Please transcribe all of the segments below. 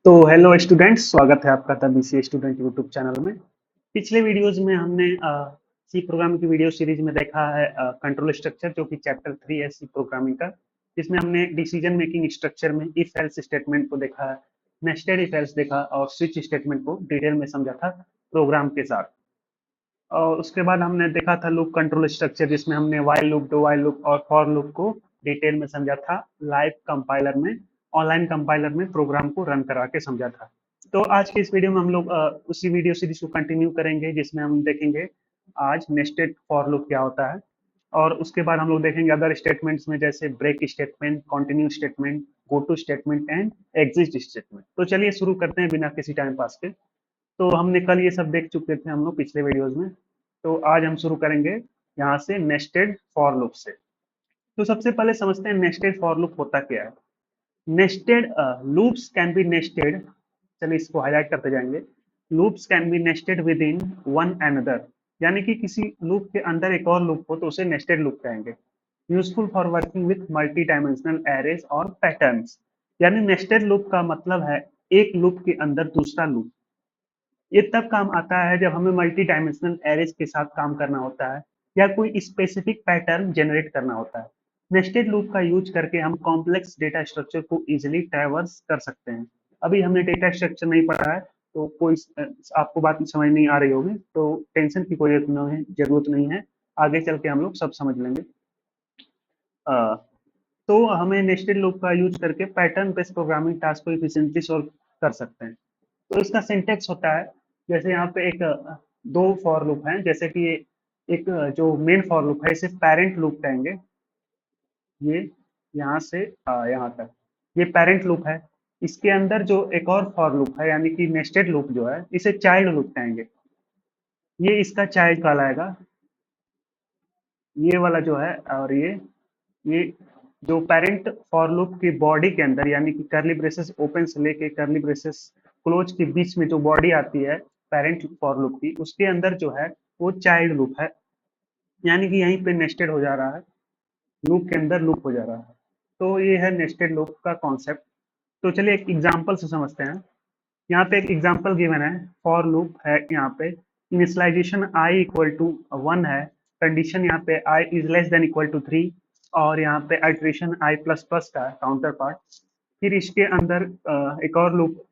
तो hello students, स्वागत है आपका the BCA student YouTube channel में। पिछले वीडियोस में हमने सी प्रोग्राम की वीडियो सीरीज में देखा है कंट्रोल स्ट्रक्चर, जो कि चैप्टर 3 है सी प्रोग्रामिंग का, जिसमें हमने डिसीजन मेकिंग स्ट्रक्चर में इफ एल्स स्टेटमेंट को देखा है, नेस्टेड इफ एल्स देखा और स्विच स्टेटमेंट को डिटेल में समझा था प्रोग्राम के साथ। और उसके बाद हमने देखा था लूप कंट्रोल स्ट्रक्चर, जिसमें हमने while loop, do while loop और फॉर लूप को डिटेल में समझा था, लाइव कंपाइलर में, ऑनलाइन कंपाइलर में प्रोग्राम को रन करा के समझा था। तो आज के इस वीडियो में हम लोग उसी वीडियो सीरीज को कंटिन्यू करेंगे, जिसमें हम देखेंगे आज नेस्टेड फॉर लूप क्या होता है, और उसके बाद हम लोग देखेंगे अदर स्टेटमेंट्स में, जैसे break statement, continue statement, go to statement and exist statement. तो चलिए शुरू करते हैं बिना किसी टाइम पास के। तो हमने कल ये सब देख चुके थे हम लोग पिछले वीडियोस में। तो आज हम शुरू करेंगे यहाँ से नेस्टेड फॉर लूप से। तो सबसे पहले समझते हैं नेस्टेड फॉर लूप होता क्या है। Nested loops can be nested, चलिए इसको हाईलाइट करते जाएंगे। Loops can be nested with in one another, यानी कि किसी लूप के अंदर एक और लूप हो तो उसे नेस्टेड लूप कहेंगे। Useful for working with multi dimensional arrays और पैटर्न्स, यानी नेस्टेड लूप का मतलब है एक लूप के अंदर दूसरा लूप। ये तब काम आता है जब हमें मल्टी डायमेंशनल एरेज के साथ काम करना होता है या कोई स्पेसिफिक पैटर्न जनरेट करना होता है। नेस्टेड लूप का यूज करके हम कॉम्प्लेक्स डेटा स्ट्रक्चर को इजीली ट्रैवर्स कर सकते हैं। अभी हमने डेटा स्ट्रक्चर नहीं पढ़ा है, तो कोई आपको बात समझ नहीं आ रही होगी, तो टेंशन की कोई जरूरत नहीं है, आगे चल के हम लोग सब समझ लेंगे। अ, तो हमें नेस्टेड लूप का यूज करके पैटर्न बेस्ड प्रोग्रामिंग टास्क को इफिशिएंटली सॉल्व कर सकते हैं। तो इसका सिंटेक्स होता है, जैसे यहाँ पे एक दो फॉर लूप हैं, जैसे कि एक जो मेन फॉर लूप है इसे पेरेंट लूप कहेंगे। ये यहाँ से यहाँ तक ये पेरेंट लूप है। इसके अंदर जो एक और फॉर लूप है, यानी कि नेस्टेड लूप जो है, इसे चाइल्ड लूप कहेंगे। ये इसका चाइल्ड कहलाएगा, ये वाला जो है। और ये जो पेरेंट फॉर लूप की बॉडी के अंदर, यानी कि कर्ली ब्रेसेस ओपन से लेके कर्ली ब्रेसेस क्लोज के बीच में जो बॉडी आती है पेरेंट फॉर लूप की, उसके अंदर जो है वो चाइल्ड लूप है, यानी कि यहीं पे नेस्टेड हो जा रहा है, लूप के अंदर लूप हो जा रहा है। तो ये है नेस्टेड लूप का कॉन्सेप्ट। तो चलिए एक एग्जाम्पल से समझते हैं। यहाँ पे एक एग्जाम्पल गिवन है, फॉर लूप है यहाँ पे, इनिशियलाइजेशन आई इक्वल टू 1 है, कंडीशन यहाँ पे I is less than equal to 3, और यहाँ पे आइट्रेशन आई प्लस प्लस का काउंटर पार्ट। फिर इसके अंदर एक और लूप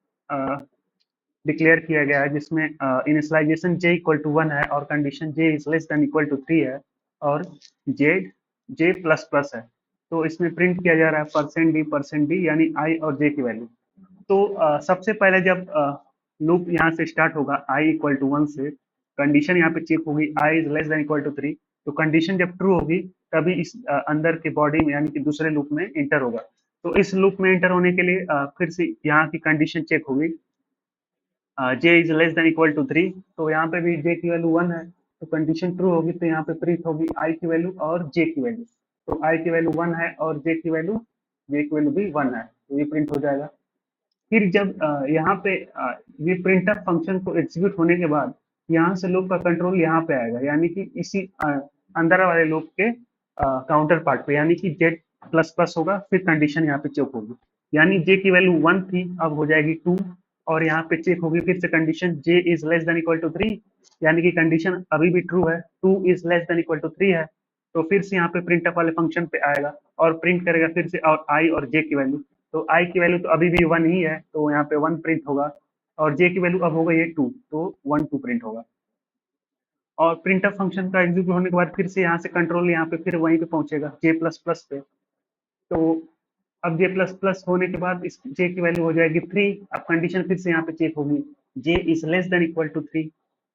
डिक्लेयर किया गया है, जिसमें इनिशियलाइजेशन जे इक्वल टू 1 है और condition j is less than equal to 3 है, और जे प्लस प्लस है। तो इसमें प्रिंट किया जा रहा है %d यानी आई और जे की वैल्यू। तो सबसे पहले जब लूप यहाँ से स्टार्ट होगा आई इक्वल टू 1 से, कंडीशन यहाँ पे चेक होगी I is less than equal to 3। तो कंडीशन जब ट्रू होगी तभी इस अंदर के बॉडी में, यानी कि दूसरे लूप में इंटर होगा। तो इस लूप में इंटर होने के लिए फिर से यहाँ की कंडीशन चेक होगी, J is less than equal to 3। तो यहाँ पे भी जे की वैल्यू 1 है, तो कंडीशन ट्रू होगी, तो यहाँ पे प्रिंट होगी आई की वैल्यू और जे की वैल्यू। तो आई की वैल्यू 1 है और जे की वैल्यू भी 1 है, तो ये प्रिंट हो जाएगा। फिर जब यहाँ पे ये प्रिंटफ फंक्शन को एग्जीक्यूट होने के बाद यहाँ से लूप का कंट्रोल यहाँ पे आएगा, यानी कि इसी अंदर वाले लूप के काउंटर पार्ट पे, यानी कि जेड प्लस प्लस होगा, फिर कंडीशन यहाँ पे चेक होगी, यानी जे की वैल्यू 1 थी अब हो जाएगी 2, और यहाँ पे चेक होगी फिर से condition j is less than equal to 3, यानी कि कंडीशन अभी भी ट्रू है, 2 is less than equal to 3 है। तो फिर से यहाँ पे प्रिंटफ वाले फंक्शन पे आएगा और प्रिंट करेगा फिर से और आई और जे की वैल्यू। तो आई की वैल्यू तो अभी भी 1 ही है, तो यहाँ पे 1 प्रिंट होगा, और जे की वैल्यू अब हो गई है 2, तो 1 2 प्रिंट होगा। और प्रिंटफ फंक्शन का एग्जीक्यूट होने के बाद फिर से यहाँ से कंट्रोल यहाँ पे फिर वहीं पे पहुंचेगा जे प्लस प्लस पे। तो अब जे प्लस प्लस होने के बाद इस जे की वैल्यू हो जाएगी 3। अब कंडीशन फिर से यहाँ पे चेक होगी, J is less than equal to 3।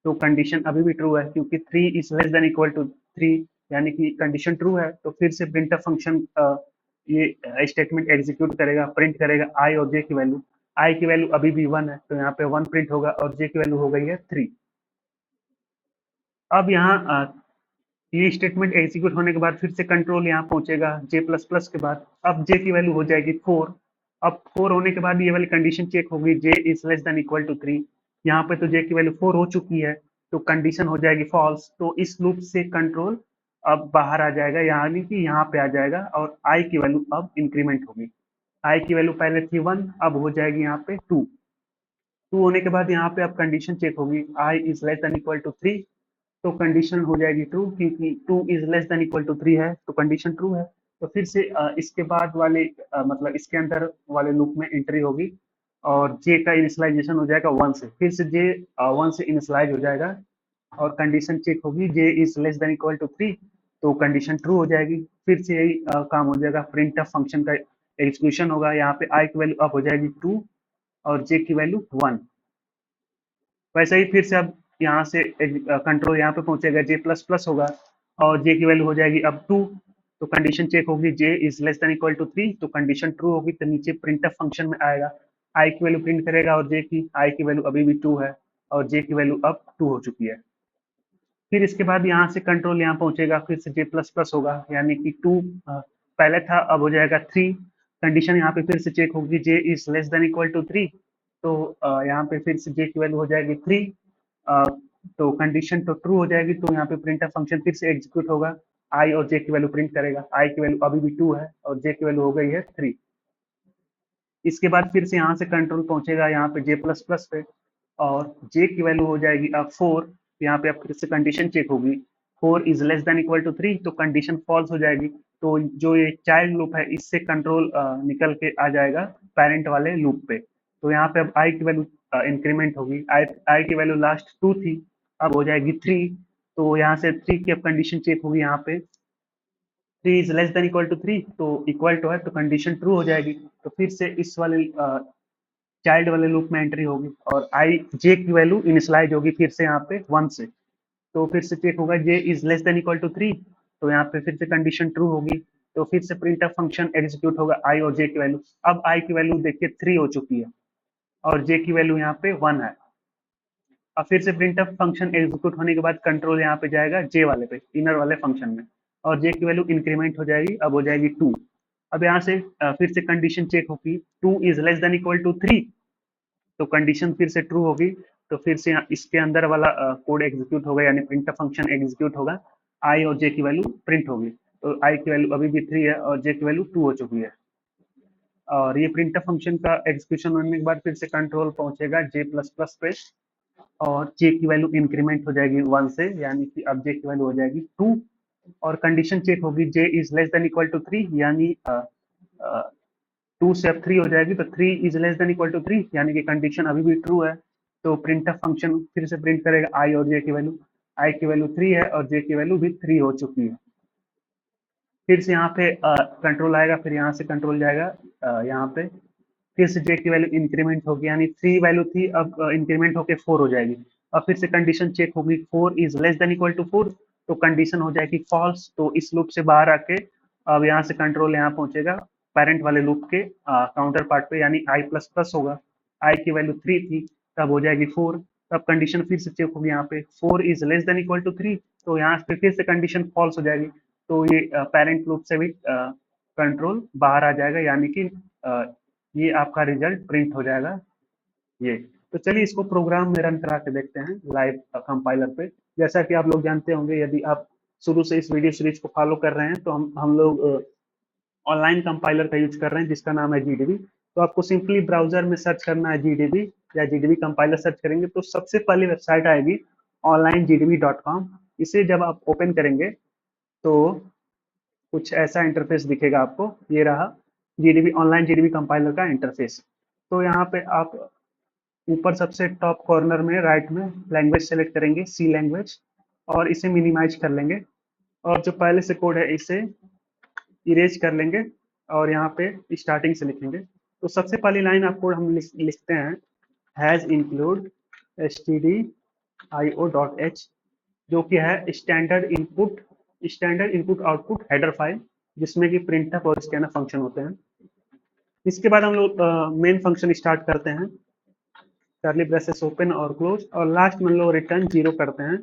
तो कंडीशन अभी भी ट्रू है, क्योंकि 3 is less than equal to 3, यानी कि कंडीशन ट्रू है। तो फिर से प्रिंटफ फंक्शन ये स्टेटमेंट एग्जीक्यूट करेगा, प्रिंट करेगा आई और जे की वैल्यू। आई की वैल्यू अभी भी 1 है, तो यहाँ पे 1 प्रिंट होगा, और जे की वैल्यू हो गई है 3। अब यहाँ ये स्टेटमेंट एग्जीक्यूट होने के बाद फिर से कंट्रोल यहाँ पहुंचेगा जे प्लस प्लस के बाद। अब जे की वैल्यू हो जाएगी 4। अब 4 होने के बाद ये वाली कंडीशन चेक होगी, J is less than equal to 3। यहाँ पे तो जे की वैल्यू 4 हो चुकी है, तो कंडीशन हो जाएगी फॉल्स। तो इस लूप से कंट्रोल अब बाहर आ जाएगा, यानी कि यहाँ पे आ जाएगा, और आई की वैल्यू अब इंक्रीमेंट होगी। आई की वैल्यू पहले थी 1, अब हो जाएगी यहाँ पे 2। 2 होने के बाद यहाँ पे अब कंडीशन चेक होगी, i is less than equal to 3, तो कंडीशन हो जाएगी ट्रू, क्योंकि 2 is less than equal to 3 है तो कंडीशन ट्रू है। तो फिर से इसके बाद वाले मतलब इसके अंदर वाले लूप में एंट्री होगी और जे का इनिशियलाइजेशन हो जाएगा 1 से, फिर से जे 1 से इनिशियलाइज हो जाएगा और कंडीशन चेक होगी J is less than equal to 3, तो कंडीशन ट्रू हो जाएगी। फिर से यही काम हो जाएगा, प्रिंट ऑफ फंक्शन का एग्जीक्यूशन होगा, यहाँ पे आई की वैल्यू अब हो जाएगी 2 और जे की वैल्यू 1। वैसे ही फिर से अब यहाँ से कंट्रोल यहाँ पे पहुंचेगा, जे प्लस प्लस होगा और जे की वैल्यू हो जाएगी अब 2, तो कंडीशन चेक होगी J is less than equal to 3, तो कंडीशन ट्रू होगी, तो नीचे प्रिंट ऑफ फंक्शन में आएगा, आई की वैल्यू प्रिंट करेगा और जे की, आई की वैल्यू अभी भी 2 है और जे की वैल्यू अब 2 हो चुकी है। फिर इसके बाद यहाँ से कंट्रोल यहाँ पहुंचेगा, फिर से जे प्लस प्लस होगा, यानी कि 2 पहले था अब हो जाएगा 3, कंडीशन यहाँ पे फिर से चेक होगी J is less than equal to 3, तो यहाँ पे फिर से जे की वैल्यू हो जाएगी 3, तो कंडीशन तो ट्रू हो जाएगी, तो यहाँ पे प्रिंट फंक्शन फिर से एग्जीक्यूट होगा, आई और जे की वैल्यू प्रिंट करेगा, आई की वैल्यू अभी भी 2 है और जे की वैल्यू हो गई है 3। इसके बाद फिर से यहाँ से कंट्रोल पहुंचेगा यहाँ पे जे प्लस प्लस पे और जे की वैल्यू हो जाएगी अब 4, यहाँ पे अब फिर से कंडीशन चेक होगी, 4 is less than equal to 3, तो कंडीशन फॉल्स हो जाएगी, तो जो ये चाइल्ड लूप है इससे कंट्रोल निकल के आ जाएगा पेरेंट वाले लूप पे। तो यहाँ पे अब आई की वैल्यू इंक्रीमेंट होगी, आई की वैल्यू लास्ट 2 थी, अब हो जाएगी 3, तो यहाँ से 3 की अब कंडीशन चेक होगी, यहाँ पे 3 is less than equal to 3, तो इक्वल टू है तो कंडीशन ट्रू हो जाएगी, तो फिर से इस वाले चाइल्ड वाले लूप में एंट्री होगी और आई जे की वैल्यू इनिशियलाइज होगी फिर से यहाँ पे 1 से, तो फिर से चेक होगा J is less than equal to 3, तो यहाँ पे फिर से कंडीशन ट्रू होगी, तो फिर से प्रिंट ऑफ फंक्शन एग्जीक्यूट होगा आई और जे की वैल्यू, अब आई की वैल्यू देखिए 3 हो चुकी है और जे की वैल्यू यहाँ पे 1 है। अब फिर से प्रिंट ऑफ फंक्शन एग्जीक्यूट होने के बाद कंट्रोल यहाँ पे जाएगा जे वाले पे, इनर वाले फंक्शन में, और जे की वैल्यू इंक्रीमेंट हो जाएगी, अब हो जाएगी 2। अब यहाँ से फिर से कंडीशन चेक होगी, 2 is less than equal to 3, तो कंडीशन फिर से ट्रू होगी, तो फिर से इसके अंदर वाला कोड एग्जीक्यूट होगा, यानी प्रिंट फंक्शन एग्जीक्यूट होगा, आई और जे की वैल्यू प्रिंट होगी, तो आई की वैल्यू अभी भी 3 है और जे की वैल्यू 2 हो चुकी है। और ये प्रिंट फंक्शन का एग्जीक्यूशन होने के बाद फिर से कंट्रोल पहुंचेगा जे प्लस प्लस पे और जे की वैल्यू इंक्रीमेंट हो जाएगी 1 से, यानी कि अब जे की वैल्यू हो जाएगी 2 और कंडीशन चेक होगी J is less than equal to 3, यानी 2 से अब 3 हो जाएगी, तो 3 is less than equal to 3, यानी कि कंडीशन अभी भी ट्रू है, तो प्रिंट फंक्शन फिर से प्रिंट करेगा आई और जे की वैल्यू, आई की वैल्यू 3 है और जे की वैल्यू भी 3 हो चुकी है। फिर से यहाँ पे कंट्रोल आएगा, फिर यहाँ से कंट्रोल जाएगा यहाँ पे, फिर से जे की वैल्यू इंक्रीमेंट होगी, यानी 3 वैल्यू थी अब इंक्रीमेंट होकर 4 हो जाएगी, और फिर से कंडीशन चेक होगी 4 is less than equal to 4, तो कंडीशन हो जाएगी फॉल्स, तो इस लूप से बाहर आके अब यहाँ से कंट्रोल यहाँ पहुंचेगा पेरेंट वाले लूप के काउंटर पार्ट पे, यानी आई प्लस प्लस होगा, आई की वैल्यू 3 थी तब हो जाएगी 4, तब कंडीशन फिर से चेक होगी यहाँ पे 4 is less than equal to 3, तो यहाँ पे फिर से कंडीशन फॉल्स हो जाएगी, तो ये पेरेंट लूप से भी कंट्रोल बाहर आ जाएगा, यानी कि ये आपका रिजल्ट प्रिंट हो जाएगा ये। तो चलिए इसको प्रोग्राम में रन करा के देखते हैं लाइव कंपाइलर पे। जैसा कि आप लोग जानते होंगे, यदि आप शुरू से इस वीडियो सीरीज को फॉलो कर रहे हैं, तो हम लोग ऑनलाइन कंपाइलर का यूज कर रहे हैं जिसका नाम है जीडीबी। तो आपको सिंपली ब्राउजर में सर्च करना है जीडीबी या जीडीबी कंपाइलर सर्च करेंगे तो सबसे पहली वेबसाइट आएगी onlinegdb.com। इसे जब आप ओपन करेंगे तो कुछ ऐसा इंटरफेस दिखेगा आपको, ये रहा जीडीबी ऑनलाइन जीडीबी कंपाइलर का इंटरफेस। तो यहाँ पे आप ऊपर सबसे टॉप कॉर्नर में राइट में लैंग्वेज सेलेक्ट करेंगे, सी लैंग्वेज, और इसे मिनिमाइज कर लेंगे और जो पहले से कोड है इसे इरेज कर लेंगे और यहाँ पे स्टार्टिंग से लिखेंगे। तो सबसे पहली लाइन आपको हम लिखते हैं हैज इंक्लूड stdio.h, जो कि है standard input output header file, जिसमें कि प्रिंटफ और स्कैनर फंक्शन होते हैं। इसके बाद हम लोग मेन फंक्शन स्टार्ट करते हैं, कर्ली ब्रेसेस ओपन और क्लोज, और लास्ट में लोग रिटर्न 0 करते हैं,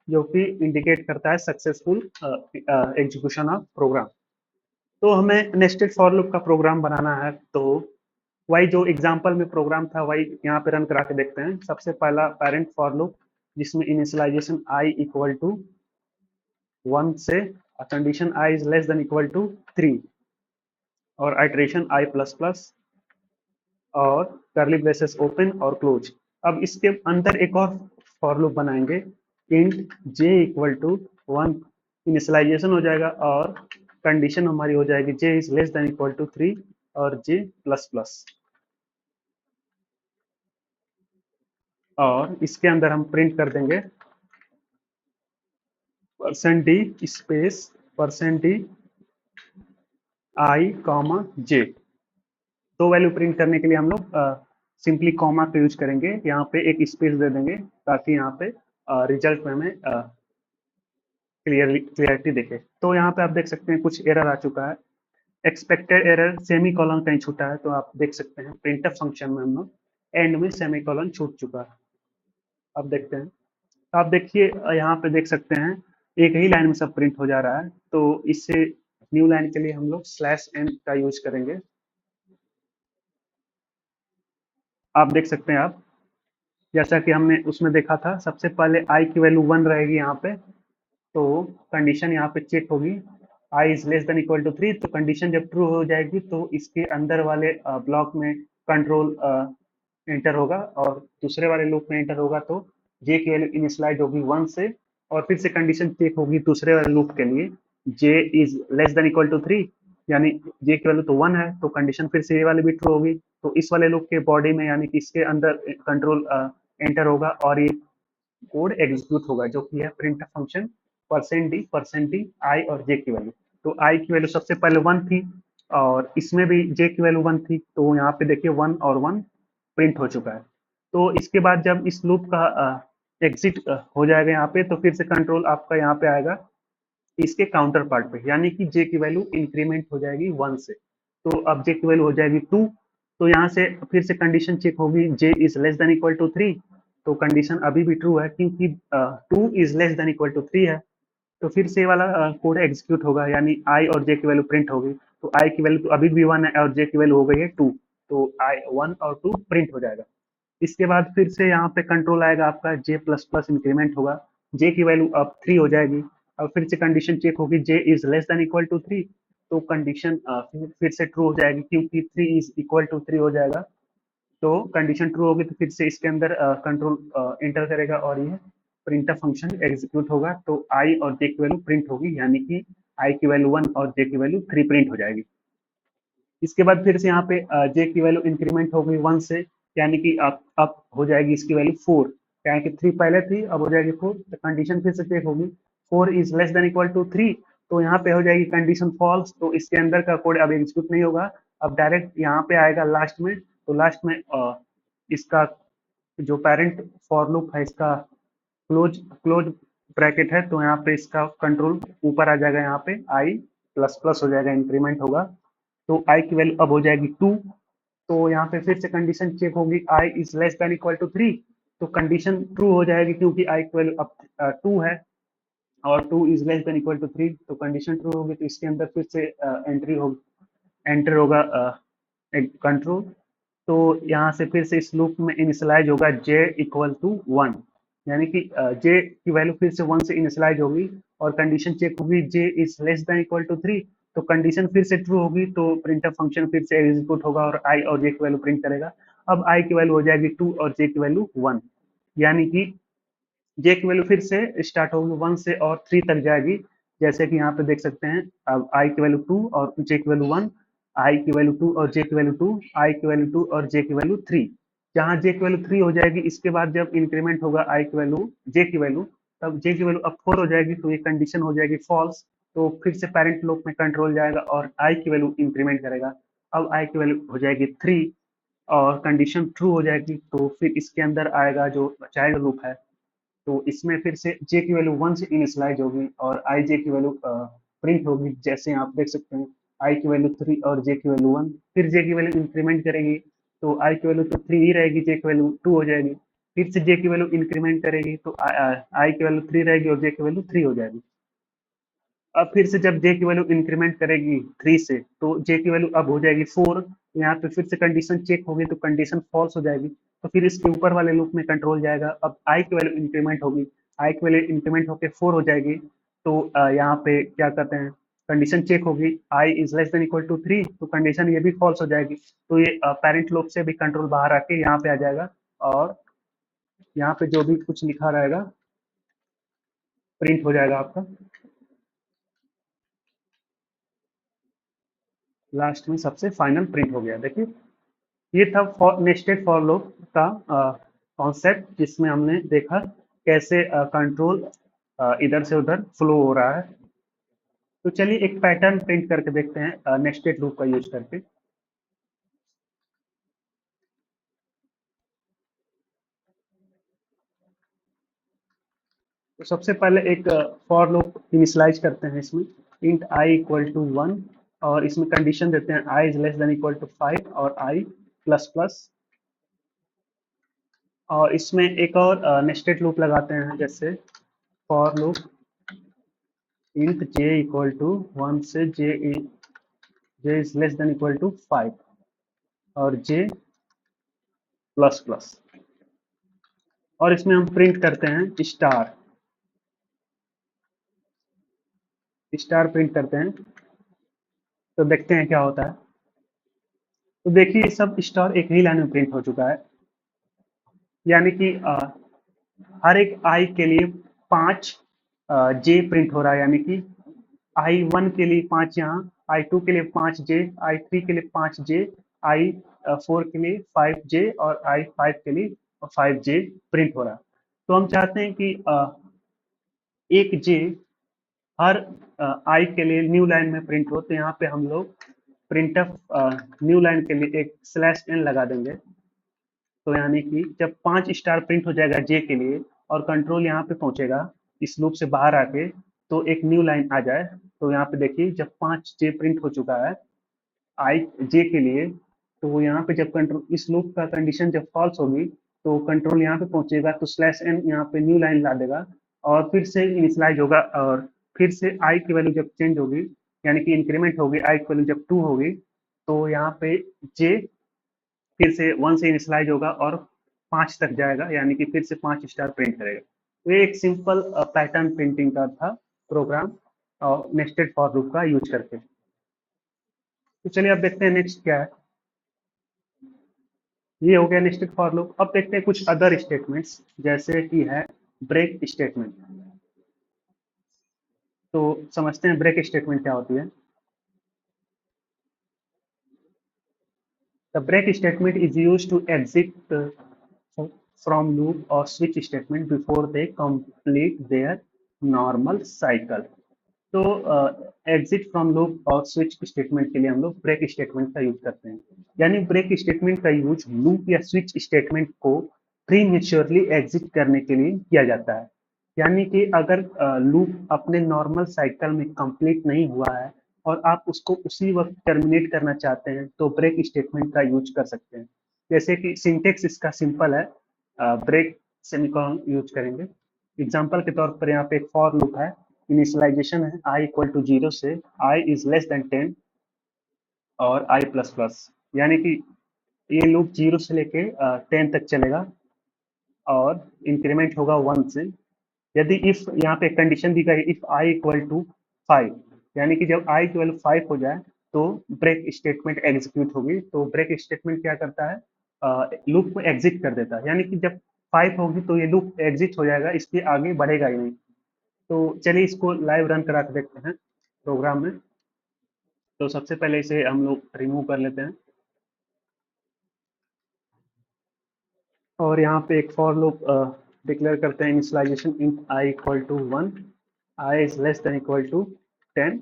जो कि इंडिकेट करता है सक्सेसफुल एग्जीक्यूशन ऑफ प्रोग्राम। तो हमें नेस्टेड फॉर लूप का प्रोग्राम बनाना है, तो वही जो एग्जांपल में प्रोग्राम था वही यहाँ पे रन करा के देखते हैं। सबसे पहला पेरेंट फॉर लूप, जिसमें इनिशियलाइजेशन i इक्वल टू 1 से condition i is less than equal to 3 और आइट्रेशन i प्लस प्लस और कर्ली ब्रेसेस ओपन और क्लोज। अब इसके अंदर एक और फॉर लूप बनाएंगे, int j equal to 1 initialisation हो जाएगा और कंडीशन हमारी हो जाएगी j is less than equal to 3 और j प्लस प्लस, और इसके अंदर हम प्रिंट कर देंगे %d space %d i comma j। दो वैल्यू प्रिंट करने के लिए हम लोग सिंपली कॉमा का यूज करेंगे, यहाँ पे एक स्पेस दे देंगे ताकि यहाँ पे रिजल्ट में हमें क्लियरिटी दिखे। तो यहाँ पे आप देख सकते हैं कुछ एरर आ चुका है, एक्सपेक्टेड एरर सेमी कॉलन कहीं छूटा है, तो आप देख सकते हैं प्रिंटफ फंक्शन में हम लोग एंड में सेमी कॉलन छूट चुका है। अब देखते हैं, आप देखिए यहाँ पे देख सकते हैं एक ही लाइन में सब प्रिंट हो जा रहा है, तो इससे न्यू लाइन के लिए हम लोग /n का यूज करेंगे। आप देख सकते हैं, आप जैसा कि हमने उसमें देखा था, सबसे पहले i की वैल्यू 1 रहेगी यहाँ पे, तो कंडीशन यहाँ पे चेक होगी i is less than equal to 3, तो कंडीशन जब ट्रू हो जाएगी तो इसके अंदर वाले ब्लॉक में कंट्रोल एंटर होगा और दूसरे वाले लूप में एंटर होगा, तो j की वैल्यू इनिशियलाइज होगी 1 से, और फिर से कंडीशन चेक होगी दूसरे वाले लूप के लिए j is less than equal to 3, यानी j की वैल्यू तो 1 है, तो कंडीशन फिर से ये वाली भी ट्रू होगी, तो इस वाले लूप के बॉडी में यानी कि इसके अंदर कंट्रोल एंटर होगा और ये कोड एग्जीक्यूट होगा जो कि है प्रिंट फंक्शन %d i और j की वैल्यू। तो i की वैल्यू सबसे पहले 1 थी और इसमें भी j की वैल्यू 1 थी, तो यहाँ पे देखिए 1 और 1 प्रिंट हो चुका है। तो इसके बाद जब इस लूप का एग्जिट हो जाएगा यहाँ पे, तो फिर से कंट्रोल आपका यहाँ पे आएगा इसके काउंटर पार्ट पे, यानी कि j की वैल्यू इंक्रीमेंट हो जाएगी 1 से, तो अब j की वैल्यू हो जाएगी 2, तो यहाँ से फिर से कंडीशन चेक होगी j is less than equal to 3, तो कंडीशन अभी भी ट्रू है क्योंकि 2 is less than equal to 3 है, तो फिर से वाला कोड एग्जीक्यूट होगा, यानी i और j की वैल्यू प्रिंट होगी, तो i की वैल्यू तो अभी भी 1 है और j की वैल्यू हो गई है 2, तो i 1 और 2 प्रिंट हो जाएगा। इसके बाद फिर से यहाँ पे कंट्रोल आएगा आपका j प्लस प्लस इंक्रीमेंट होगा, j की वैल्यू अब 3 हो जाएगी, अब फिर से कंडीशन चेक होगी j is less than equal to 3, तो कंडीशन फिर से ट्रू हो जाएगी क्योंकि 3 इज इक्वल टू 3 हो जाएगा, तो कंडीशन ट्रू होगी तो फिर से इसके अंदर कंट्रोल एंटर करेगा और ये प्रिंटफ फंक्शन एग्जीक्यूट होगा, तो i और j की वैल्यू प्रिंट होगी, यानी कि i की वैल्यू 1 और j की वैल्यू 3 प्रिंट हो जाएगी। इसके बाद फिर से यहाँ पे j की वैल्यू इंक्रीमेंट होगी 1 से, यानी कि अब हो जाएगी इसकी वैल्यू 4, यानी कि 3 पहले थी अब हो जाएगी 4, तो कंडीशन फिर से चेक होगी 4 is less than equal to 3, तो यहाँ पे हो जाएगी कंडीशन फॉल्स, तो इसके अंदर का कोड अब एग्जीक्यूट नहीं होगा, अब डायरेक्ट यहाँ पे आएगा लास्ट में, तो लास्ट में इसका जो पेरेंट फॉर लूप है इसका क्लोज क्लोज ब्रैकेट है, तो यहाँ पे इसका कंट्रोल ऊपर आ जाएगा, यहाँ पे i प्लस प्लस हो जाएगा, इंक्रीमेंट होगा, तो i की वैल्यू अब हो जाएगी 2, तो यहाँ पे फिर से कंडीशन चेक होगी i is less than equal to 3, तो कंडीशन ट्रू हो जाएगी क्योंकि i की वैल्यू अब 2 है और 2 is less than equal to 3, तो कंडीशन ट्रू होगी, तो इसके अंदर फिर से एंटर होगा कंट्रोल, तो यहाँ से फिर से इस लूप में इनिशियलाइज होगा j इक्वल टू 1, यानी कि j की वैल्यू फिर से 1 से इनिशियलाइज होगी और कंडीशन चेक होगी j is less than equal to 3, तो कंडीशन फिर से ट्रू होगी, तो प्रिंटफ फंक्शन फिर से एग्जीक्यूट होगा और i और j की वैल्यू प्रिंट करेगा, अब i की वैल्यू हो जाएगी 2 और j की वैल्यू 1, यानी कि j की वैल्यू फिर से स्टार्ट होगी 1 से और 3 तक जाएगी, जैसे कि यहाँ पे देख सकते हैं, अब i की वैल्यू 2 और j की वैल्यू 1, i की वैल्यू 2 और j की वैल्यू 2, i की वैल्यू 2 और j की वैल्यू 3, जहाँ j की वैल्यू 3 हो जाएगी, इसके बाद जब इंक्रीमेंट होगा i की वैल्यू j की वैल्यू, तब j की वैल्यू अब 4 हो जाएगी, तो ये कंडीशन हो जाएगी फॉल्स, तो फिर से पेरेंट लूप में कंट्रोल जाएगा और i की वैल्यू इंक्रीमेंट करेगा, अब i की वैल्यू हो जाएगी 3 और कंडीशन ट्रू हो जाएगी, तो फिर इसके अंदर आएगा जो चाइल्ड लूप है, तो इसमें फिर से j की वैल्यू 1 से इनिशियलाइज होगी और i j की वैल्यू प्रिंट होगी, जैसे आप देख सकते हैं i की वैल्यू 3 और j की वैल्यू 1, फिर j की वैल्यू इंक्रीमेंट करेगी, तो i की वैल्यू तो 3 ही रहेगी, j की वैल्यू 2 हो जाएगी, फिर से j की वैल्यू इंक्रीमेंट करेगी, तो i की वैल्यू 3 रहेगी और j की वैल्यू 3 हो जाएगी। अब फिर से जब j की वैल्यू इंक्रीमेंट करेगी 3 से, तो j की वैल्यू अब हो जाएगी 4, यहाँ पे फिर से कंडीशन चेक होगी, तो कंडीशन फॉल्स हो जाएगी, तो फिर इसके ऊपर वाले लूप में कंट्रोल जाएगा, अब i की वैल्यू इंक्रीमेंट होगी, i की वैल्यू इंक्रीमेंट होकर 4 हो जाएगी, तो यहाँ पे क्या कहते हैं, कंडीशन चेक होगी i is less than equal to 3, तो कंडीशन ये भी फॉल्स हो जाएगी, तो ये पेरेंट लूप से भी कंट्रोल बाहर आके यहाँ पे आ जाएगा और यहाँ पे जो भी कुछ लिखा रहेगा प्रिंट हो जाएगा आपका। लास्ट में सबसे फाइनल प्रिंट हो गया। देखिए ये था नेस्टेड फॉर लूप का कॉन्सेप्ट, जिसमें हमने देखा कैसे कंट्रोल इधर से उधर फ्लो हो रहा है। तो चलिए एक पैटर्न प्रिंट करके देखते हैं नेस्टेड लूप का यूज करके। तो सबसे पहले एक फॉर लूप इनिशियलाइज करते हैं इसमें, इंट आई इक्वल टू 1, और इसमें कंडीशन देते हैं I is less than equal to 5 और आई प्लस प्लस। और इसमें एक और नेस्टेड लूप लगाते हैं, जैसे for loop int J equal to 1 से J is less than equal to 5 और जे प्लस प्लस। और इसमें हम प्रिंट करते हैं स्टार, स्टार प्रिंट करते हैं। तो देखते हैं क्या होता है। तो देखिए सब स्टार एक ही लाइन में प्रिंट हो चुका है, यानी कि हर एक आई के लिए 5 जे प्रिंट हो रहा है, यानी कि आई 1 के लिए 5 यहाँ, आई 2 के लिए 5 जे, आई 3 के लिए 5 जे, आई 4 के लिए 5 जे और आई 5 के लिए 5 जे प्रिंट हो रहा है। तो हम चाहते हैं कि एक जे हर आई के लिए न्यू लाइन में प्रिंट हो। तो यहाँ पे हम लोग प्रिंटफ न्यू लाइन के लिए एक स्लैश एन लगा देंगे। तो यानी कि जब 5 स्टार प्रिंट हो जाएगा जे के लिए और कंट्रोल यहाँ पे पहुंचेगा इस लूप से बाहर आके, तो एक न्यू लाइन आ जाए। तो यहाँ पे देखिए जब 5 जे प्रिंट हो चुका है आई जे के लिए, तो वो यहाँ पे जब कंट्रोल इस लूप का कंडीशन जब फॉल्स होगी, तो कंट्रोल यहाँ पे पहुंचेगा तो स्लैश एन यहाँ पे न्यू लाइन ला देगा और फिर से इनिशियलाइज होगा। और फिर से आई की वैल्यू जब चेंज होगी, यानी कि इंक्रीमेंट होगी, आई की वैल्यू जब 2 होगी, तो यहाँ पे जे फिर से 1 से इनिशियलाइज होगा और 5 तक जाएगा, यानी कि फिर से 5 स्टार प्रिंट करेगा। तो ये एक सिंपल पैटर्न प्रिंटिंग का था प्रोग्राम और नेस्टेड फॉर लूप का यूज करके। तो चलिए अब देखते हैं नेक्स्ट क्या है। ये हो गया नेस्टेड फॉर लूप। अब देखते हैं कुछ अदर स्टेटमेंट्स, जैसे कि है ब्रेक स्टेटमेंट। तो समझते हैं ब्रेक स्टेटमेंट क्या होती है। The break statement is use to exit from loop or switch statement before they complete their normal cycle। तो एग्जिट फ्रॉम लूप और स्विच स्टेटमेंट के लिए हम लोग ब्रेक स्टेटमेंट का यूज करते हैं। यानी ब्रेक स्टेटमेंट का यूज लूप या स्विच स्टेटमेंट को प्री मेच्योरली एग्जिट करने के लिए किया जाता है। यानी कि अगर लूप अपने नॉर्मल साइकिल में कंप्लीट नहीं हुआ है और आप उसको उसी वक्त टर्मिनेट करना चाहते हैं, तो ब्रेक स्टेटमेंट का यूज कर सकते हैं। जैसे कि सिंटेक्स इसका सिंपल है, ब्रेक सेमीकोलन यूज करेंगे। एग्जांपल के तौर पर यहाँ पे एक फॉर लूप है, इनिशियलाइजेशन है आई इक्वल टू 0 से आई इज लेस देन 10 और आई प्लस प्लस, यानी कि ये लूप 0 से लेके 10 तक चलेगा और इंक्रीमेंट होगा 1 से। यदि इफ यहाँ पे कंडीशन दी गई इफ आई इक्वल टू 5, यानी कि जब आई की वैल्यू 5 हो जाए तो ब्रेक स्टेटमेंट एग्जीक्यूट होगी। तो ब्रेक स्टेटमेंट क्या करता है, लूप को एग्जिट कर देता है, यानी कि जब 5 होगी तो ये लूप एग्जिट हो जाएगा, इसके आगे बढ़ेगा ही नहीं। तो चलिए इसको लाइव रन करा के देखते हैं प्रोग्राम में। तो सबसे पहले इसे हम लोग रिमूव कर लेते हैं और यहाँ पे एक फॉर लूप डिक्लेयर करते हैं, initialisation int I equal to 1, i is less than equal to 10,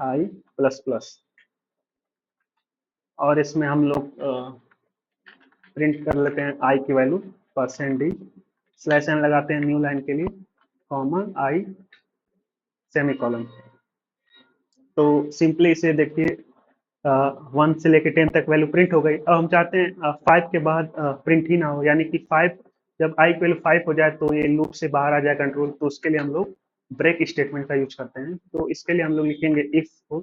I plus plus. और इसमें हम लोग प्रिंट कर लेते हैं आई की वैल्यू %d, स्लैश एन लगाते हैं न्यू लाइन के लिए, कॉमा आई सेमीकोलन। तो सिंपली इसे देखिए 1 से लेके 10 तक वैल्यू प्रिंट हो गई। अब हम चाहते हैं 5 के बाद प्रिंट ही ना हो, यानी कि 5 जब आई की वैल्यू 5 हो जाए तो ये लूप से बाहर आ जाए कंट्रोल। तो उसके लिए हम लोग ब्रेक स्टेटमेंट का यूज करते हैं। तो इसके लिए हम लोग लिखेंगे if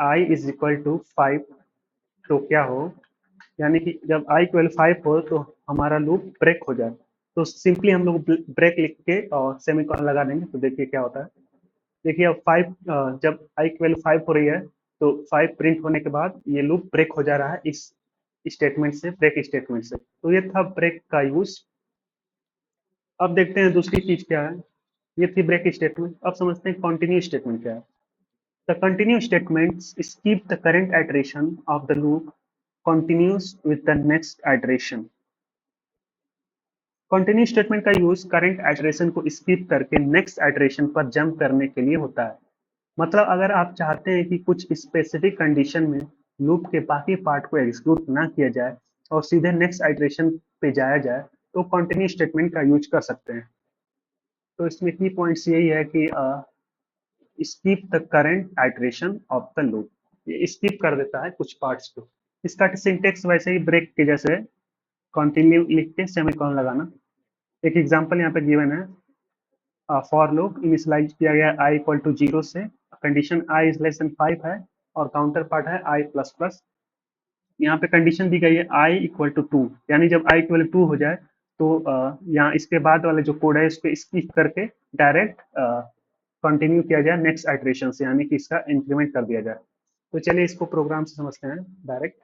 i is equal to 5, तो क्या हो, यानी कि जब आई की वैल्यू 5 हो तो हमारा लूप ब्रेक हो जाए। तो सिंपली हम लोग ब्रेक लिख के और सेमीकोलन लगा देंगे। तो देखिए क्या होता है। देखिए अब 5 जब आई की वैल्यू 5 हो रही है तो 5 प्रिंट होने के बाद ये लूप ब्रेक हो जा रहा है इस स्टेटमेंट से, ब्रेक स्टेटमेंट से। तो ये था ब्रेक का यूज। अब देखते हैं दूसरी चीज क्या है। ये थी ब्रेक स्टेटमेंट। अब समझते हैं कंटिन्यू स्टेटमेंट क्या है। The continue statements skip the current iteration of the loop continues with the next iteration। Continue statement का यूज करंट आइटरेशन को स्किप करके नेक्स्ट आइटरेशन पर जंप करने के लिए होता है। मतलब अगर आप चाहते हैं कि कुछ स्पेसिफिक कंडीशन में लूप के बाकी पार्ट को एग्जीक्यूट ना किया जाए और सीधे नेक्स्ट आइटरेशन पे जाया जाए तो कंटिन्यू स्टेटमेंट का यूज कर सकते हैं। तो इसमें की पॉइंट्स यही है कि skip the current iteration of the loop, ये स्किप कर देता है कुछ पार्ट्स को। इसका सिंटेक्स वैसे ही ब्रेक के जैसे है, कंटिन्यू लिख के सेमीकोलन लगाना। एक एग्जांपल यहाँ पे गिवन है, फॉर लूप इनिशियलाइज किया गया आई इक्वल टू 0 से, condition I is less then 5 है और काउंटर पार्ट है आई प्लस प्लस। यहाँ पे कंडीशन दी गई है आई इक्वल टू 2, यानी जब आई इक्वल टू हो जाए तो यहाँ इसके बाद वाले जो कोड है इसको स्किप करके डायरेक्ट कंटिन्यू किया जाए नेक्स्ट आइटरेशन से, यानी कि इसका इंक्रीमेंट कर दिया जाए। तो चलिए इसको प्रोग्राम से समझते हैं डायरेक्ट।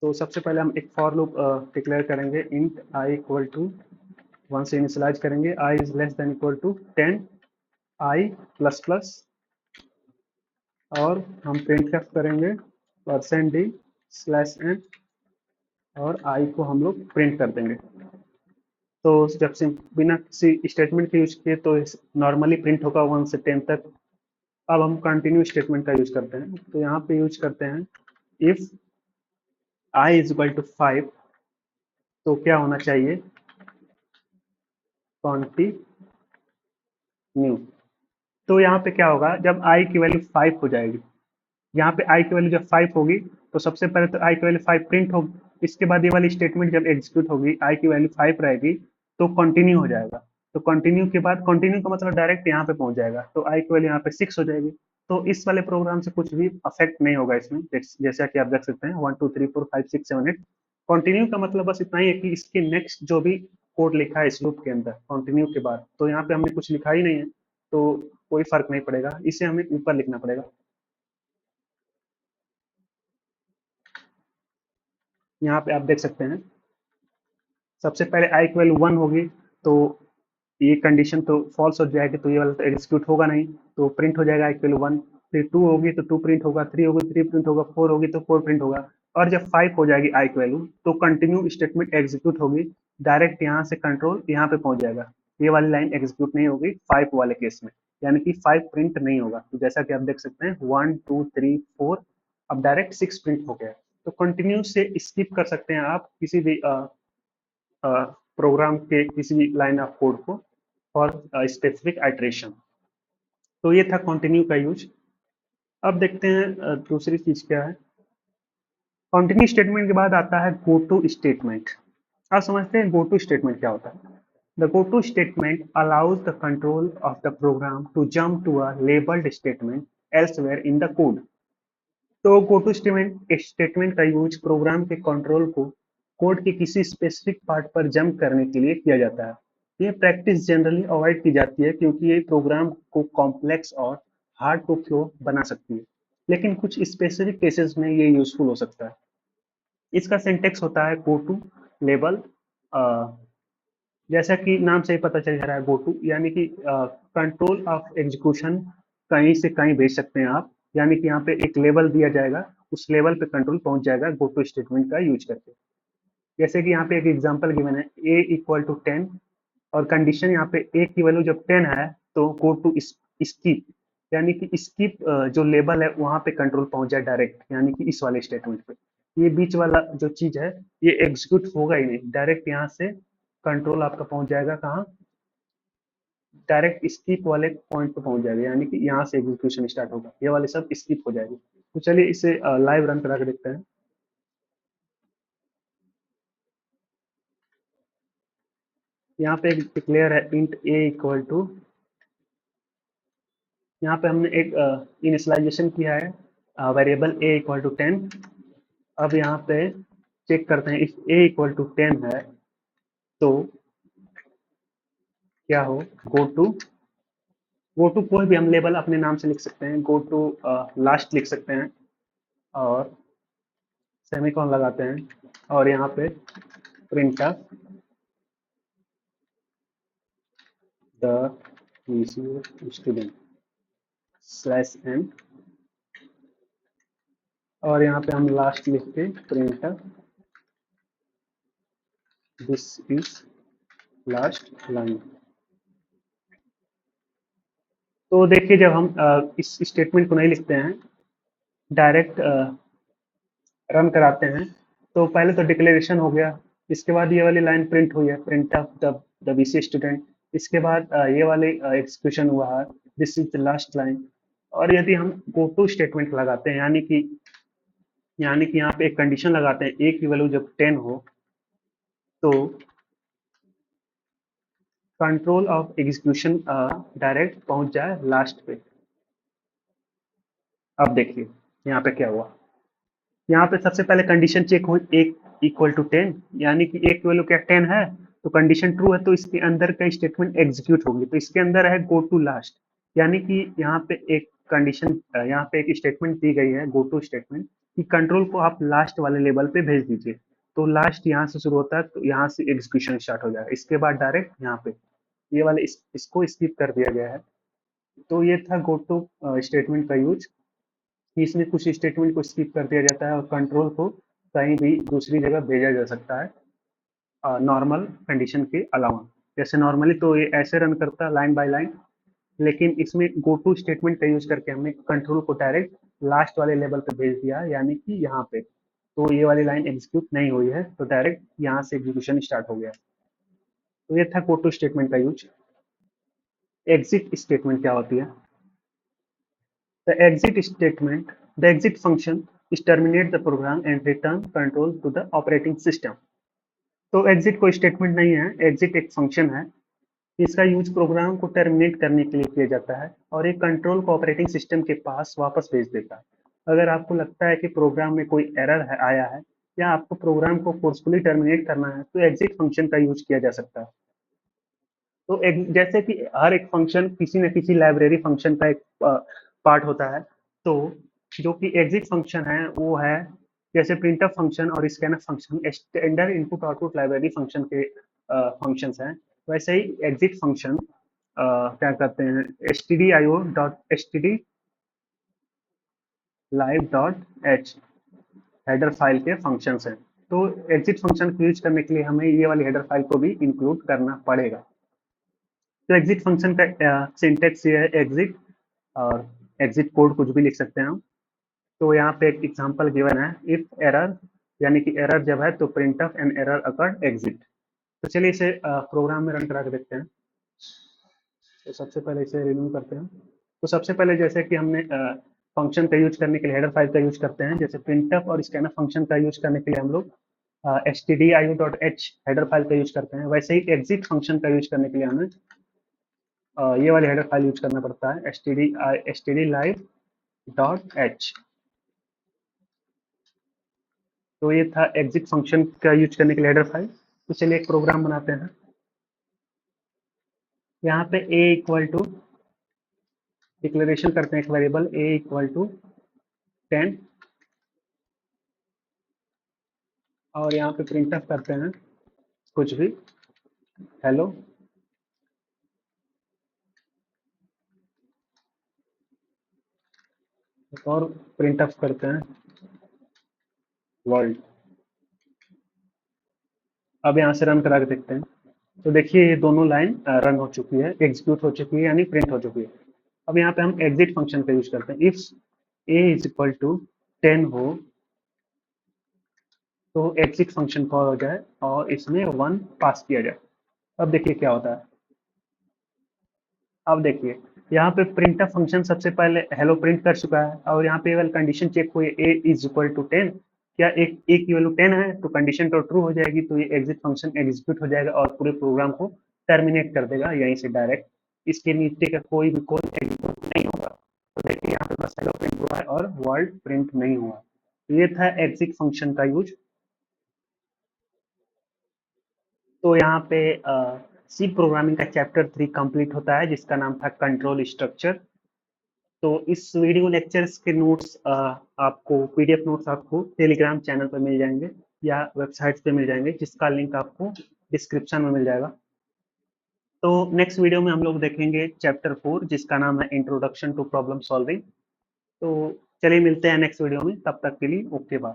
तो सबसे पहले हम एक फॉर लूप डिक्लेयर करेंगे, इंट आई इक्वल टू 1 से इनिशियलाइज करेंगे, I is less than equal to 10 I plus plus, और हम प्रिंट करेंगे परसेंट डी स्लैश एन, और आई को हम लोग प्रिंट कर देंगे। तो जब से बिना किसी स्टेटमेंट के यूज किए तो नॉर्मली प्रिंट होगा 1 से 10 तक। अब हम कंटिन्यू स्टेटमेंट का यूज करते हैं, तो यहाँ पे यूज करते हैं if i is equal to 5, तो क्या होना चाहिए, कंटिन्यू। तो यहाँ पे क्या होगा, जब आई की वैल्यू 5 हो जाएगी, यहाँ पे आई की वैल्यू जब 5 होगी तो सबसे पहले तो आई की वैल्यू 5 प्रिंट होगी। इसके बाद ये वाली स्टेटमेंट जब एग्जीक्यूट होगी, आई की वैल्यू 5 रहेगी तो कंटिन्यू हो जाएगा। तो कंटिन्यू के बाद, कंटिन्यू का मतलब डायरेक्ट यहाँ पे पहुंच जाएगा, तो आई की वैल्यू यहाँ पे 6 हो जाएगी। तो इस वाले प्रोग्राम से कुछ भी अफेक्ट नहीं होगा इसमें, जैसा कि आप देख सकते हैं 1 2 3 4 5 6 7 8। कंटिन्यू का मतलब बस इतना ही है कि इसके नेक्स्ट जो भी कोड लिखा है इस लूप के अंदर कंटिन्यू के बाद, तो यहाँ पे हमने कुछ लिखा ही नहीं है तो कोई फर्क नहीं पड़ेगा, इसे हमें ऊपर लिखना पड़ेगा। यहाँ पे आप देख सकते हैं सबसे पहले आई की वैल्यू 1 होगी तो ये कंडीशन तो फॉल्स हो जाएगी, तो ये वाला तो एग्जीक्यूट होगा नहीं, तो प्रिंट हो जाएगा आई की वैल्यू 1। फिर 2 होगी तो 2 प्रिंट होगा, 3 होगी 3 प्रिंट होगा, 4 होगी तो 4 प्रिंट होगा। और जब 5 हो जाएगी आई की वैल्यू तो कंटिन्यू स्टेटमेंट एग्जीक्यूट होगी, डायरेक्ट यहाँ से कंट्रोल यहाँ पे पहुंच जाएगा, ये वाली लाइन एग्जीक्यूट नहीं होगी 5 वाले केस में, यानी कि 5 प्रिंट नहीं होगा। तो जैसा कि आप देख सकते हैं 1 2 3 4, अब डायरेक्ट 6 प्रिंट हो गया। तो कंटिन्यू से स्किप कर सकते हैं आप किसी भी प्रोग्राम के किसी भी लाइन ऑफ कोड को फॉर स्पेसिफिक आइटरेशन। तो ये था कंटिन्यू का यूज। अब देखते हैं दूसरी चीज क्या है। कंटिन्यू स्टेटमेंट के बाद आता है गो टू स्टेटमेंट। आप समझते हैं गो टू स्टेटमेंट क्या होता है। The go to statement allows the control of the program to jump to a labelled statement elsewhere in the code. तो गो टू स्टेटमेंट का यूज प्रोग्राम के कंट्रोल को कोड के किसी स्पेसिफिक पार्ट पर जंप करने के लिए किया जाता है। ये प्रैक्टिस जनरली अवॉइड की जाती है क्योंकि ये प्रोग्राम को कॉम्प्लेक्स और हार्ड टू फ्लो बना सकती है, लेकिन कुछ स्पेसिफिक केसेस में ये यूजफुल हो सकता है। इसका सिंटेक्स होता है गो टू लेबल, जैसा कि नाम से ही पता चल जा रहा है गो टू, यानी कि कंट्रोल ऑफ एग्जीक्यूशन कहीं से कहीं भेज सकते हैं आप, यानी कि यहाँ पे एक लेवल दिया जाएगा, उस लेवल पे कंट्रोल पहुंच जाएगा गो टू स्टेटमेंट का यूज करके। जैसे कि यहाँ पे एक एग्जांपल गिवन है ए इक्वल टू 10, और कंडीशन यहाँ पे ए की वैल्यू जब 10 है तो गो टू स्किप, यानी कि स्किप जो लेबल है वहां पे कंट्रोल पहुंच जाए डायरेक्ट, यानी कि इस वाले स्टेटमेंट पे। ये बीच वाला जो चीज है ये एग्जीक्यूट होगा ही नहीं, डायरेक्ट यहाँ से कंट्रोल आपका पहुंच जाएगा कहाँ, डायरेक्ट स्किप वाले पॉइंट पे पहुंच जाएगा, यानी कि यहाँ से एग्जीक्यूशन स्टार्ट होगा, ये वाले सब स्किप हो जाएगी। तो चलिए इसे लाइव रन करा के देखते हैं। यहाँ पे एक डिक्लेयर है इंट ए इक्वल टू, यहाँ पे हमने एक इनिशियलाइजेशन किया है वेरिएबल ए इक्वल टू 10। अब यहाँ पे चेक करते हैं इफ ए इक्वल टू 10 है तो क्या हो, गो टू, गो टू कोई भी हम लेबल अपने नाम से लिख सकते हैं, गो टू लास्ट लिख सकते हैं, और सेमीकोलन लगाते हैं और यहाँ पे print the student slash n, और यहाँ पे हम लास्ट लिखते हैं print this is last line. तो देखिए जब हम इस स्टेटमेंट को नहीं लिखते हैं, डायरेक्ट रन कराते हैं, तो पहले तो डिक्लेरेशन हो गया, इसके बाद ये वाली लाइन प्रिंट हुई है, print of the BC student, इसके बाद ये वाले एग्जीक्यूशन हुआ है, this is the last line. और यदि हम गो टू स्टेटमेंट लगाते हैं, यानी कि यहाँ पे एक कंडीशन लगाते हैं, ए की वैल्यू जब 10 हो तो कंट्रोल ऑफ एग्जीक्यूशन डायरेक्ट पहुंच जाए लास्ट पे। अब देखिए यहाँ पे क्या हुआ, यहाँ पे सबसे पहले कंडीशन चेक हुई, एक इक्वल टू 10, यानी कि एक वैल्यू क्या 10 है, तो कंडीशन ट्रू है, तो इसके अंदर का स्टेटमेंट एग्जीक्यूट होगी, तो इसके अंदर है गो टू लास्ट, यानी कि यहाँ पे एक कंडीशन, यहाँ पे एक स्टेटमेंट दी गई है गो टू स्टेटमेंट, कि कंट्रोल को आप लास्ट वाले लेवल पे भेज दीजिए, तो लास्ट यहाँ से शुरू होता है, तो यहाँ से एग्जीक्यूशन स्टार्ट हो जाएगा, इसके बाद डायरेक्ट यहाँ पे ये वाले इसको स्किप कर दिया गया है। तो ये था गो टू स्टेटमेंट का यूज, कि इसमें कुछ स्टेटमेंट को स्किप कर दिया जाता है और कंट्रोल को कहीं भी दूसरी जगह भेजा जा सकता है नॉर्मल कंडीशन के अलावा। जैसे नॉर्मली तो ये ऐसे रन करता है लाइन बाय लाइन, लेकिन इसमें गो टू स्टेटमेंट का यूज करके हमने कंट्रोल को डायरेक्ट लास्ट वाले लेवल पे भेज दिया है, यानी कि यहाँ पे तो ये वाली लाइन एग्जीक्यूट नहीं हुई है, तो डायरेक्ट यहाँ से एग्जीक्यूशन स्टार्ट हो गया। तो ये था गो टू स्टेटमेंट का यूज। एग्जिट स्टेटमेंट क्या होती है? The exit statement, the exit function is terminate the program and return control to the operating system. तो exit कोई स्टेटमेंट नहीं है, exit एक फंक्शन है, इसका यूज प्रोग्राम को टर्मिनेट करने के लिए किया जाता है और एक कंट्रोल को ऑपरेटिंग सिस्टम के पास वापस भेज देता है। अगर आपको लगता है कि प्रोग्राम में कोई एरर है आया है या आपको प्रोग्राम को फोर्सफुली टर्मिनेट करना है, तो एग्जिट फंक्शन का यूज किया जा सकता है। तो जैसे कि हर एक फंक्शन किसी न किसी लाइब्रेरी फंक्शन का एक पार्ट होता है, तो जो कि एग्जिट फंक्शन है वो है जैसे प्रिंटफ फंक्शन और scanf function standard input output library function के फंक्शंस हैं, वैसे ही एग्जिट फंक्शन क्या कहते हैं stdio.std live.h हेडर फाइल के फंक्शंस हैं। तो एग्जिट फंक्शन को यूज करने के लिए हमें ये वाली हेडर फाइल को भी इंक्लूड करना पड़ेगा। तो एग्जिट फंक्शन का सिंटेक्स ये है एग्जिट, और एग्जिट कोड कुछ भी लिख सकते हैं हम। तो यहाँ पे एक एग्जांपल गिवन है, इफ एरर, यानी कि एरर जब है तो print of an error occurred exit. तो चलिए इसे प्रोग्राम में रन करा के देखते हैं। तो सबसे पहले इसे रिन्यू करते हैं। तो सबसे पहले जैसे कि हमने फंक्शन का यूज करने के लिए हेडर फाइल का यूज करते हैं, जैसे प्रिंटफ और स्कैनफ फंक्शन का यूज करने के लिए हम लोग stdio.h हेडर फाइल का यूज करते हैं, वैसे ही एग्जिट फंक्शन का यूज करने के लिए हमें ये वाले हेडर फाइल यूज करना पड़ता है stdlive.h। तो ये था एग्जिट फंक्शन का यूज करने के लिए हेडर फाइल। तो चलिए एक प्रोग्राम बनाते हैं। यहाँ पे a इक्वल टू डिक्लेरेशन करते हैं एक वेरिएबल a इक्वल टू 10 और यहाँ पे प्रिंट ऑफ करते हैं कुछ भी, हेलो। और प्रिंट ऑफ करते हैं वर्ल्ड। अब यहाँ से रन करा के देखते हैं। तो देखिए ये दोनों लाइन रन हो चुकी है, एग्जीक्यूट हो चुकी है, यानी प्रिंट हो चुकी है। अब यहाँ पे हम एग्जिट फंक्शन का यूज करते हैं। If a is equal to 10 हो तो एग्जिट फंक्शन कॉल हो जाए और इसमें 1 पास किया जाए। अब देखिए क्या होता है। अब देखिए यहाँ पे प्रिंट फंक्शन सबसे पहले हेलो प्रिंट कर चुका है और यहाँ पे वाली कंडीशन चेक हुई a इज इक्वल टू 10, क्या एक a की वैल्यू 10 है तो कंडीशन तो ट्रू हो जाएगी, तो ये एग्जिट फंक्शन एग्जीक्यूट हो जाएगा और पूरे प्रोग्राम को टर्मिनेट कर देगा यहीं से डायरेक्ट, इसके नीचे का कोई भी कोड एग्जीक्यूट नहीं होगा। तो देखिए यहाँ पे बस हेलो प्रिंट हुआ है और वर्ल्ड प्रिंट नहीं हुआ। तो ये था एग्जिट फंक्शन का यूज। तो यहाँ पे सी प्रोग्रामिंग का चैप्टर 3 कंप्लीट होता है, जिसका नाम था कंट्रोल स्ट्रक्चर। तो इस वीडियो लेक्चर्स के नोट्स आपको पीडीएफ नोट्स आपको टेलीग्राम चैनल पर मिल जाएंगे या वेबसाइट्स पे मिल जाएंगे, जिसका लिंक आपको डिस्क्रिप्शन में मिल जाएगा। तो नेक्स्ट वीडियो में हम लोग देखेंगे चैप्टर 4 जिसका नाम है इंट्रोडक्शन टू प्रॉब्लम सॉल्विंग। तो चलिए मिलते हैं नेक्स्ट वीडियो में, तब तक के लिए ओके बाय।